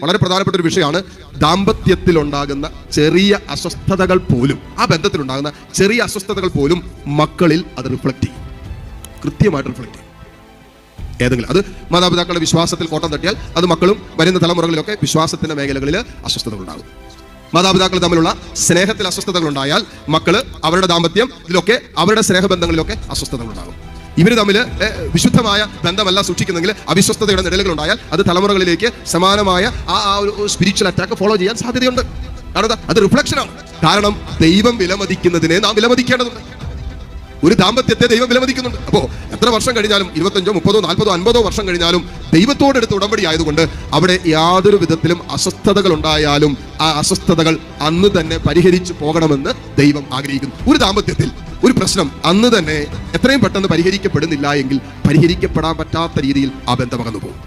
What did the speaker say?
വളരെ പ്രധാനപ്പെട്ട ഒരു വിഷയമാണ് ദാമ്പത്യത്തിൽ ഉണ്ടാകുന്ന ചെറിയ അസ്വസ്ഥതകൾ പോലും, ആ ബന്ധത്തിലുണ്ടാകുന്ന ചെറിയ അസ്വസ്ഥതകൾ പോലും മക്കളിൽ അത് റിഫ്ലക്ട് ചെയ്യും, കൃത്യമായിട്ട് റിഫ്ലക്ട് ചെയ്യും. ഏതെങ്കിലും അത് മാതാപിതാക്കളുടെ വിശ്വാസത്തിൽ കോട്ടം തട്ടിയാൽ അത് മക്കളും വരുന്ന തലമുറകളിലൊക്കെ വിശ്വാസത്തിന്റെ മേഖലകളിൽ അസ്വസ്ഥതകൾ ഉണ്ടാകും. മാതാപിതാക്കൾ തമ്മിലുള്ള സ്നേഹത്തിൽ അസ്വസ്ഥതകൾ ഉണ്ടായാൽ മക്കള് അവരുടെ ദാമ്പത്യം ഇതിലൊക്കെ അവരുടെ സ്നേഹബന്ധങ്ങളിലൊക്കെ അസ്വസ്ഥതകൾ ഉണ്ടാകും. ഇവർ തമ്മിൽ വിശുദ്ധമായ ബന്ധമല്ല സൂക്ഷിക്കുന്നെങ്കിൽ അവിശ്വസ്തതയുടെ നിഴലുകൾ ഉണ്ടായാൽ അത് തലമുറകളിലേക്ക് സമാനമായ ആ ഒരു സ്പിരിച്വൽ അറ്റാക്ക് ഫോളോ ചെയ്യാൻ സാധ്യതയുണ്ട്. കാരണം അത് റിഫ്ലക്ഷനാണ്. കാരണം ദൈവം വിലമതിക്കുന്നതിനെ നാം വിലമതിക്കേണ്ടതുണ്ട്. ഒരു ദാമ്പത്യത്തെ ദൈവം വിലമതിക്കുന്നുണ്ട്. അപ്പോൾ എത്ര വർഷം കഴിഞ്ഞാലും 25, 30, 40, 50 വർഷം കഴിഞ്ഞാലും ദൈവത്തോടെടുത്ത് ഉടമ്പടി ആയതുകൊണ്ട് അവിടെ യാതൊരു വിധത്തിലും അസ്വസ്ഥതകൾ ഉണ്ടായാലും ആ അസ്വസ്ഥതകൾ അന്ന് തന്നെ പരിഹരിച്ചു പോകണമെന്ന് ദൈവം ആഗ്രഹിക്കുന്നു. ഒരു ദാമ്പത്യത്തിൽ ഒരു പ്രശ്നം അന്ന് തന്നെ എത്രയും പെട്ടെന്ന് പരിഹരിക്കപ്പെടുന്നില്ല എങ്കിൽ പരിഹരിക്കപ്പെടാൻ പറ്റാത്ത രീതിയിൽ ആ ബന്ധം അകന്നു പോകും.